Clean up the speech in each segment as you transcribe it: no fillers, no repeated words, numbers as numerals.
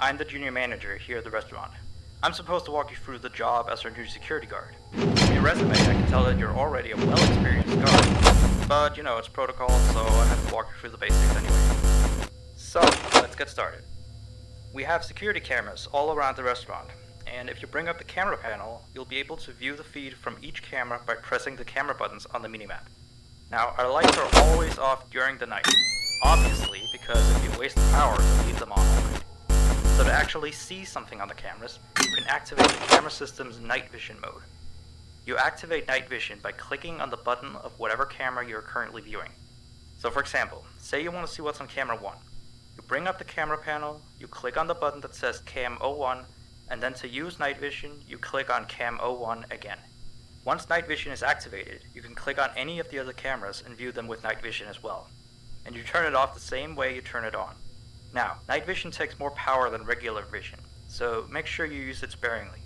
I'm the junior manager here at the restaurant. I'm supposed to walk you through the job as our new security guard. From your resume, I can tell that you're already a well-experienced guard. But, it's protocol, so I have to walk you through the basics anyway. So, let's get started. We have security cameras all around the restaurant, and if you bring up the camera panel, you'll be able to view the feed from each camera by pressing the camera buttons on the minimap. Now, our lights are always off during the night, obviously, because it'd be a waste of power to leave them on all night. So to actually see something on the cameras, you can activate the camera system's night vision mode. You activate night vision by clicking on the button of whatever camera you're currently viewing. So for example, say you want to see what's on camera 1. You bring up the camera panel, you click on the button that says Cam 01, and then to use night vision, you click on Cam 01 again. Once night vision is activated, you can click on any of the other cameras and view them with night vision as well. And you turn it off the same way you turn it on. Now, night vision takes more power than regular vision, so make sure you use it sparingly.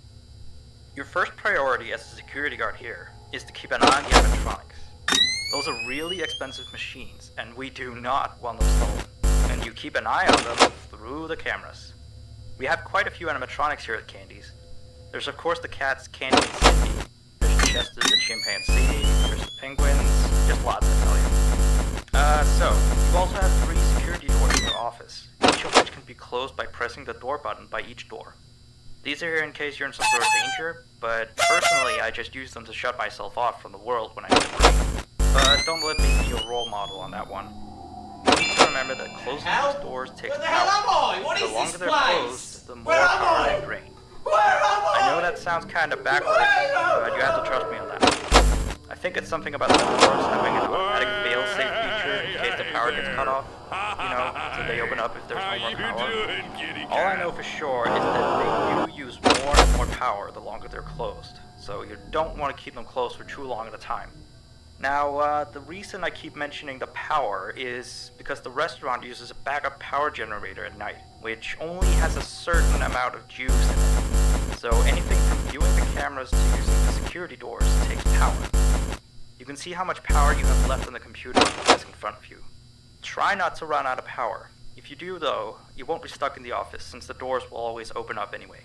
Your first priority as a security guard here is to keep an eye on the animatronics. Those are really expensive machines, and we do not want them stolen. And you keep an eye on them through the cameras. We have quite a few animatronics here at Candy's. There's of course the cats Candy and Cindy, there's Chester the chimpanzee, there's the penguins, just lots to tell you. So, you also have 3 security doors in your office, each of which can be closed by pressing the door button by each door. These are here in case you're in some sort of danger, but personally I just use them to shut myself off from the world when I need a break. But don't let me be your role model on that one. You need to remember that closing these doors takes power. The longer they're closed, the more power they drain. I know that sounds kind of backwards, but you have to trust me on that. I think it's something about the doors having an automatic fail-safe feature in case the power gets cut off. So they open up if there's no more power. All I know for sure is that they do use more and more power the longer they're closed, so you don't want to keep them closed for too long at a time. Now, the reason I keep mentioning the power is because the restaurant uses a backup power generator at night, which only has a certain amount of juice in it. So anything from viewing the cameras to using the security doors takes power. You can see how much power you have left on the computer on the desk in front of you. Try not to run out of power. If you do though, you won't be stuck in the office since the doors will always open up anyway.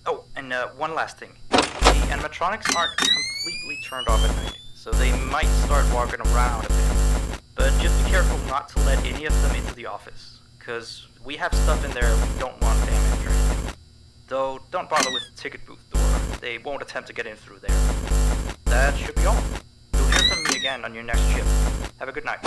Oh, and one last thing. The animatronics aren't completely turned off at night, so they might start walking around a bit. But just be careful not to let any of them into the office, because we have stuff in there we don't want damaged or anything. Though, don't bother with the ticket booth door. They won't attempt to get in through there. That should be all. You'll hear from me again on your next shift. Have a good night.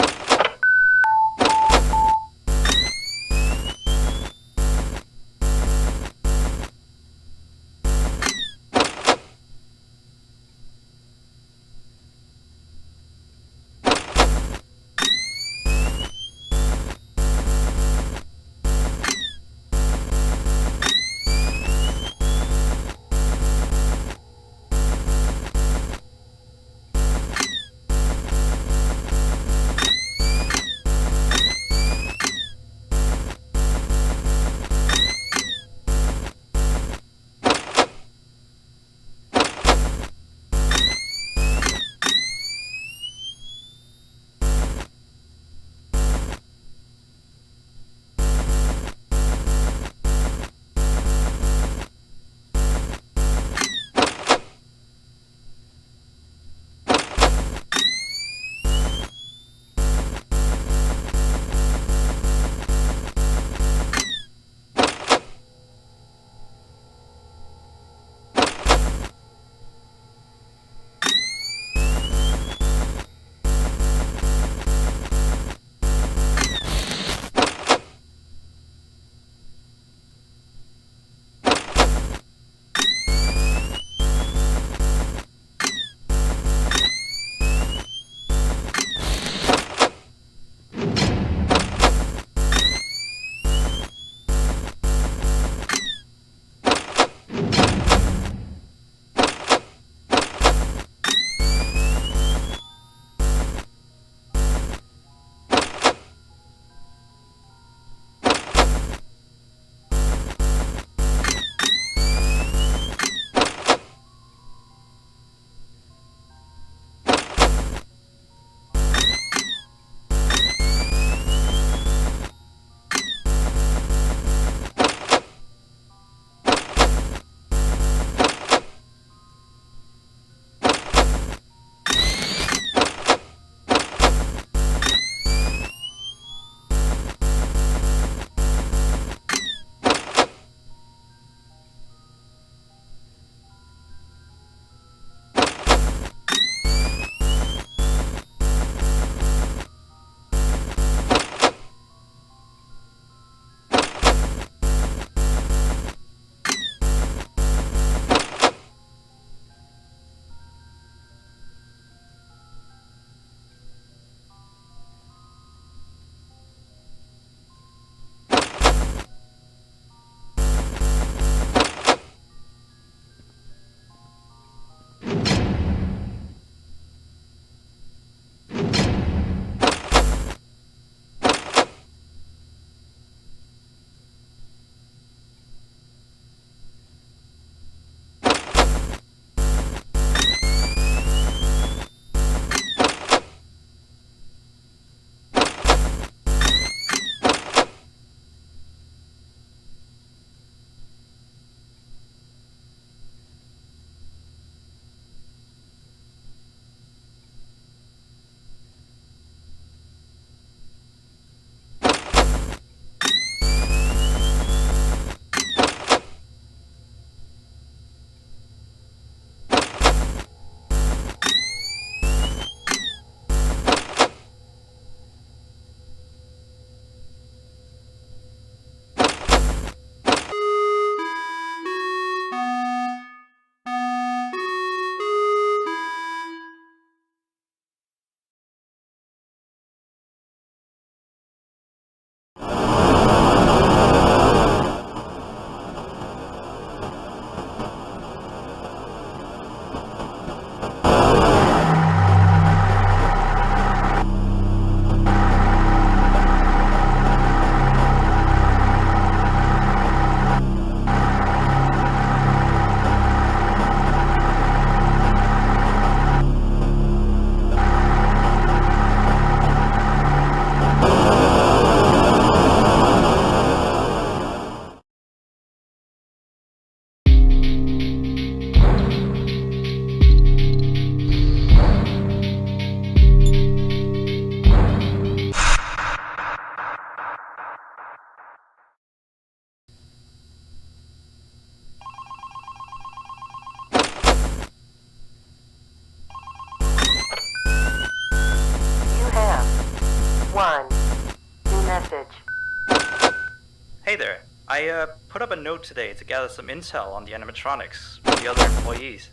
Hey there. I put up a note today to gather some intel on the animatronics from the other employees.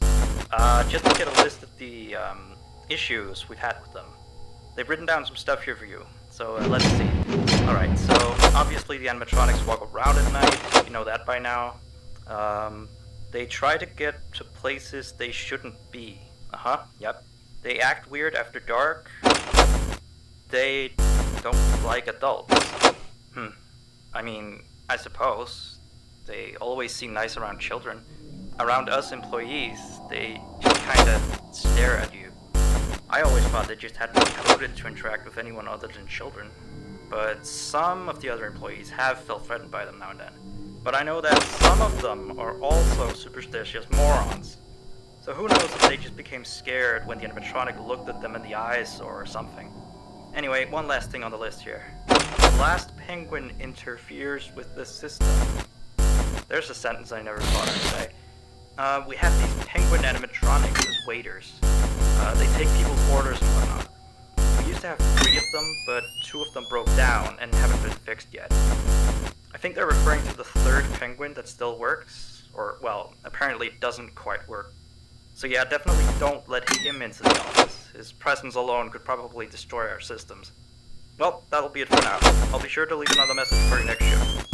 Just to get a list of the issues we've had with them. They've written down some stuff here for you, so let's see. Alright, so obviously the animatronics walk around at night, you know that by now. They try to get to places they shouldn't be. Yep. They act weird after dark. They don't like adults. I mean, I suppose. They always seem nice around children. Around us employees, they just kinda stare at you. I always thought they just had to be coded to interact with anyone other than children. But some of the other employees have felt threatened by them now and then. But I know that some of them are also superstitious morons. So who knows if they just became scared when the animatronic looked at them in the eyes or something. Anyway, one last thing on the list here. The last penguin interferes with the system. There's a sentence I never thought I'd say. We have these penguin animatronics as waiters. They take people's orders and whatnot. We used to have 3 of them, but 2 of them broke down and haven't been fixed yet. I think they're referring to the 3rd penguin that still works, or, well, apparently it doesn't quite work. So yeah, definitely don't let him into the office. His presence alone could probably destroy our systems. Well, that'll be it for now. I'll be sure to leave another message for your next shift.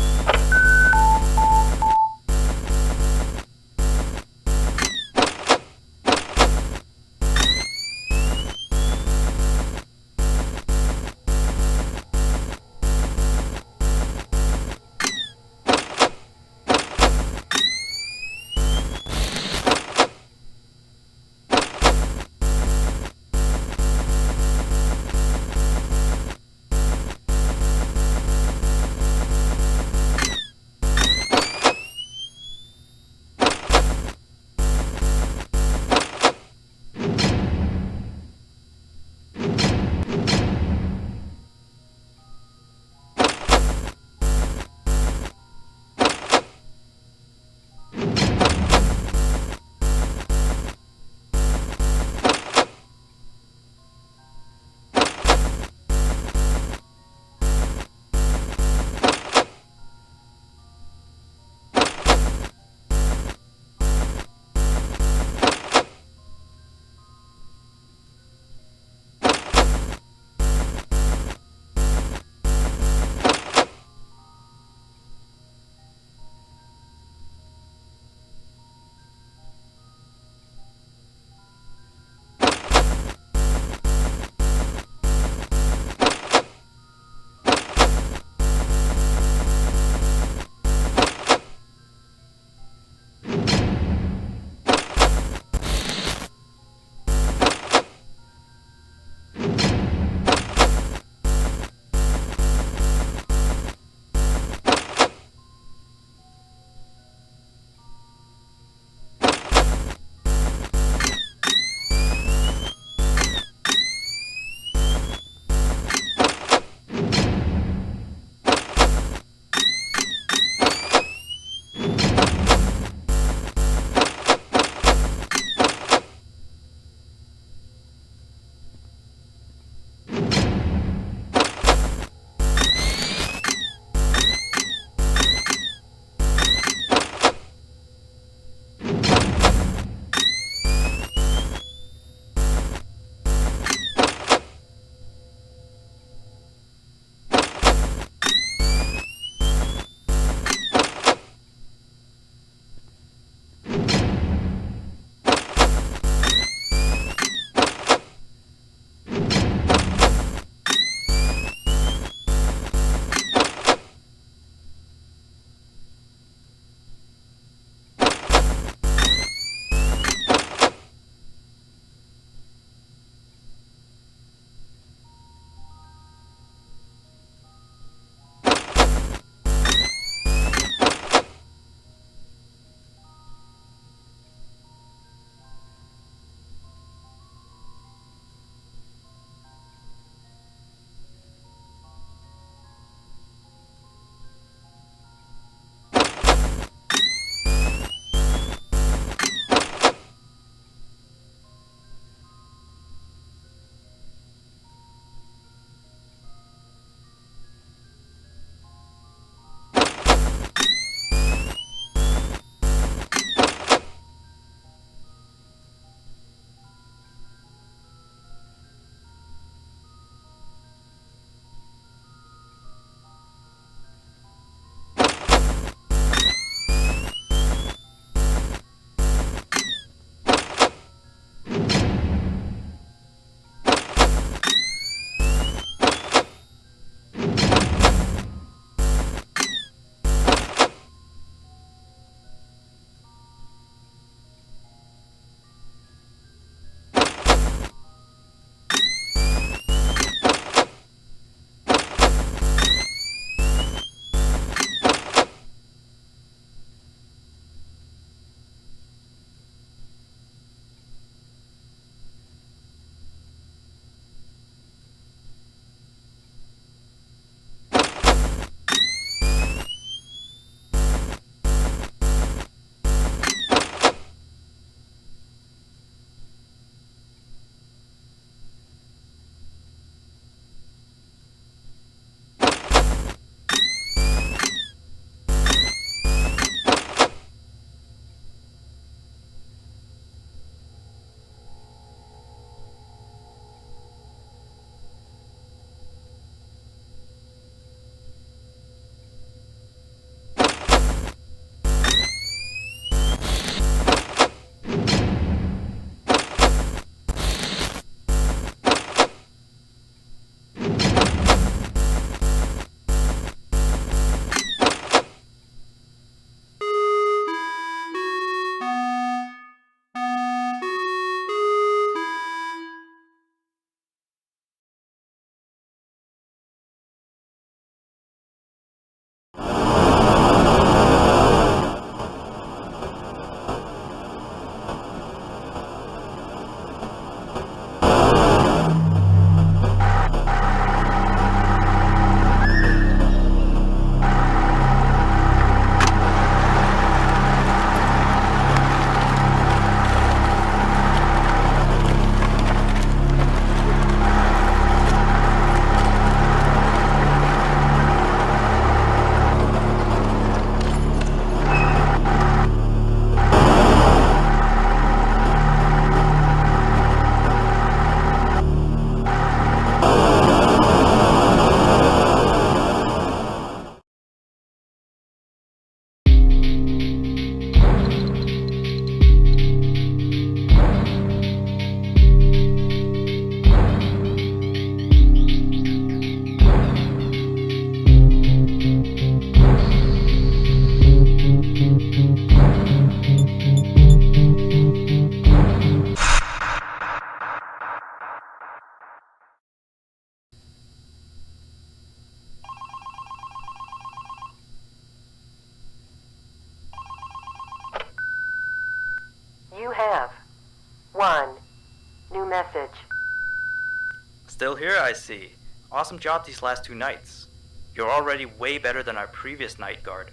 still here, I see. Awesome job these last 2 nights. You're already way better than our previous night guard.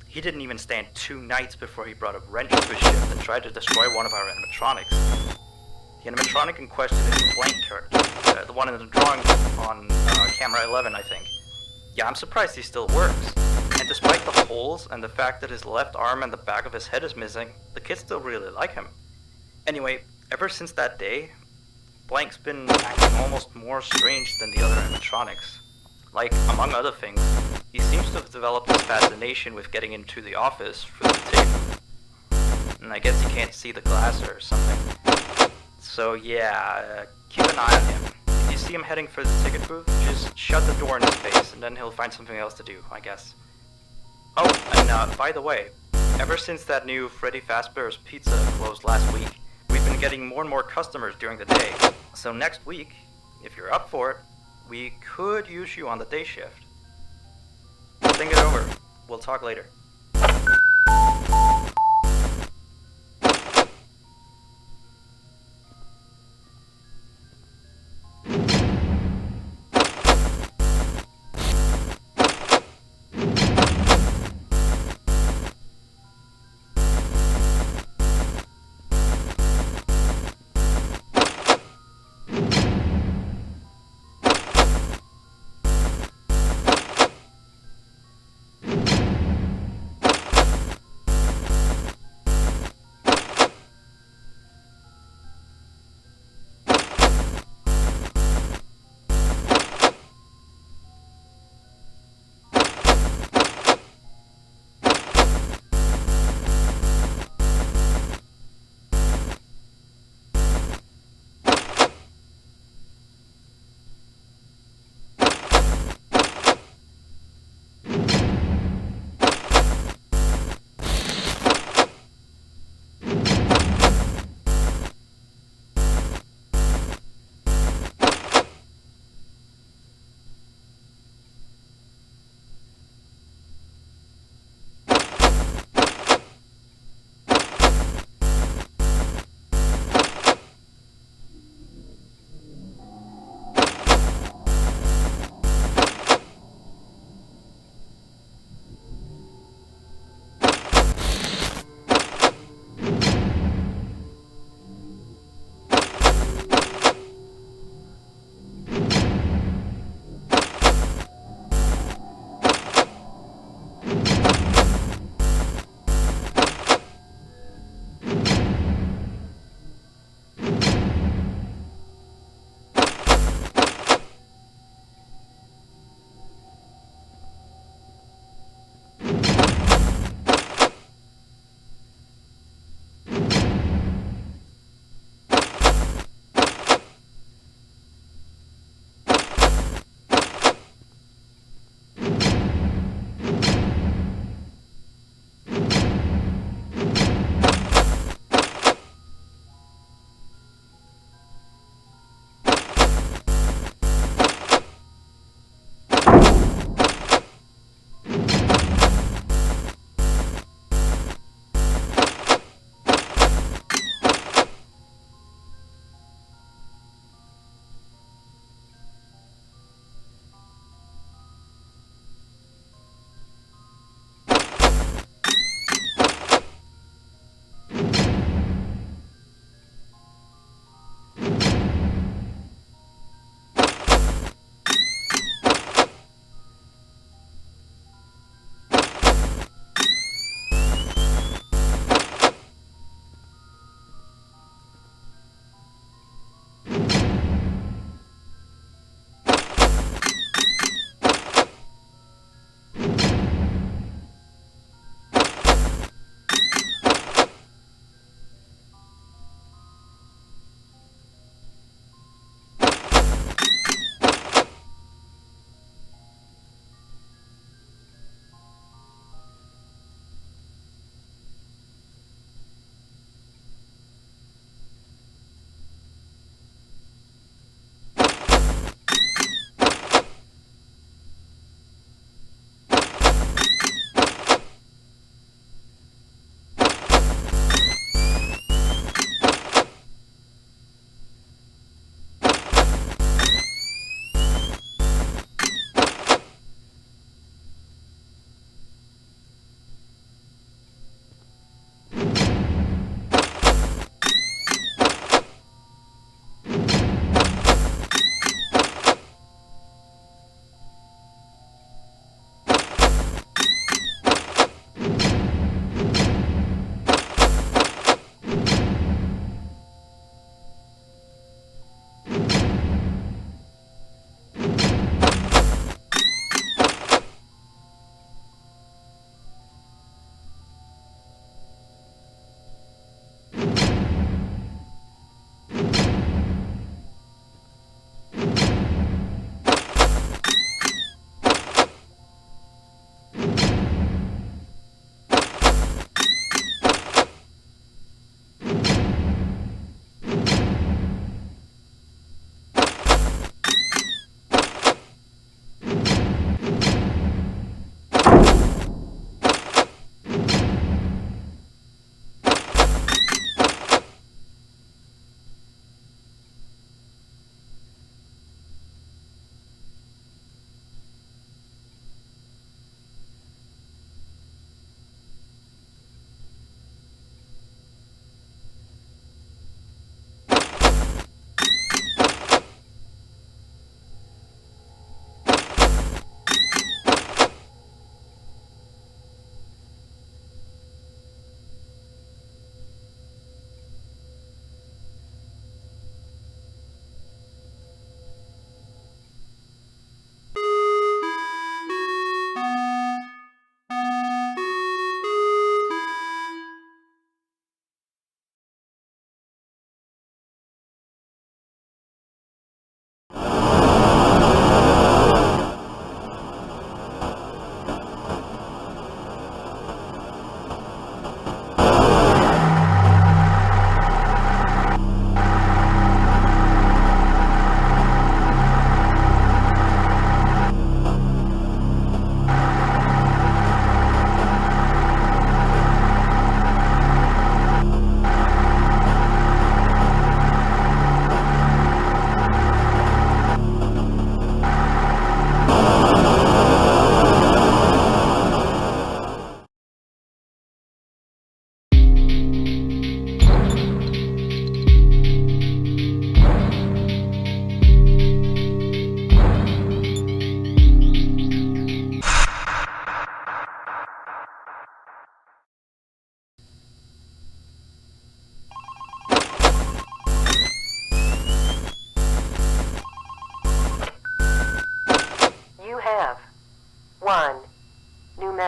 He didn't even stand 2 nights before he brought a wrench to his shift and tried to destroy one of our animatronics. The animatronic in question is the blank character, the one in the drawing on camera 11, I think. Yeah, I'm surprised he still works. And despite the holes and the fact that his left arm and the back of his head is missing, the kids still really like him. Anyway, ever since that day, Blank's been acting almost more strange than the other animatronics. Like, among other things, he seems to have developed this fascination with getting into the office through the tape. And I guess he can't see the glass or something. So yeah, keep an eye on him. If you see him heading for the ticket booth, just shut the door in his face and then he'll find something else to do, I guess. Oh, and by the way, ever since that new Freddy Fazbear's Pizza closed last week, we've been getting more and more customers during the day. So next week, if you're up for it, we could use you on the day shift. Think it over. We'll talk later.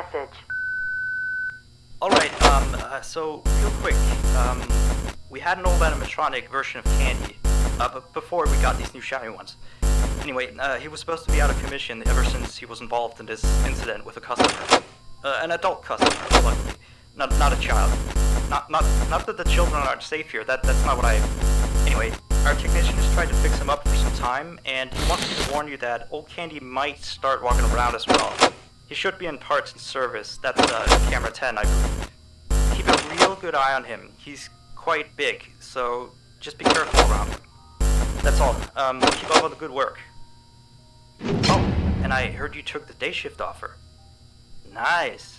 message. Alright, so real quick, we had an old animatronic version of Candy, but before we got these new shiny ones. Anyway, he was supposed to be out of commission ever since he was involved in this incident with a customer. An adult customer, luckily. Not a child. Not that the children aren't safe here, that's not what I... Anyway, our technician has tried to fix him up for some time, and he wants me to warn you that old Candy might start walking around as well. He should be in parts and service, that's camera 10, I believe. Keep a real good eye on him, he's quite big, so just be careful around him. That's all, keep up on the good work. Oh, and I heard you took the day shift offer. Nice.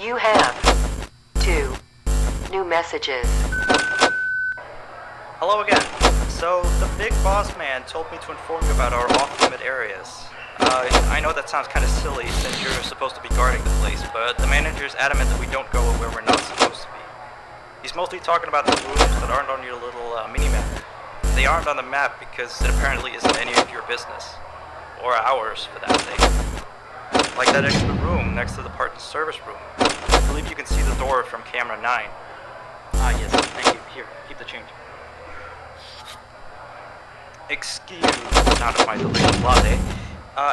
You have 2 new messages. Hello again. So, the big boss man told me to inform you about our off-limit areas. I know that sounds kind of silly since you're supposed to be guarding the place, but the manager's adamant that we don't go where we're not supposed to be. He's mostly talking about the rooms that aren't on your little mini-map. They aren't on the map because it apparently isn't any of your business. Or ours, for that sake. Like that extra room next to the parts and service room. I believe you can see the door from camera 9. Ah, yes, thank you. Here, keep the change. Excuse the sound of my delicious latte.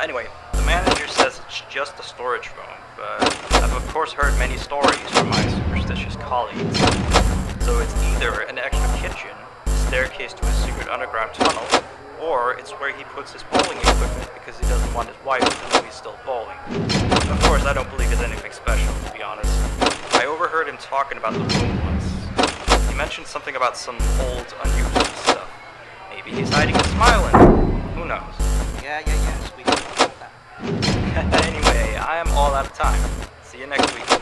Anyway, the manager says it's just a storage room, but I've of course heard many stories from my superstitious colleagues. So it's either an extra kitchen, staircase to a secret underground tunnel, or it's where he puts his bowling equipment because he doesn't want his wife to know he's still bowling. Of course, I don't believe it's anything special, to be honest. I overheard him talking about the room once. He mentioned something about some old, unused stuff. Maybe he's hiding and smiling. Who knows? Yeah, sweet. Anyway, I am all out of time. See you next week.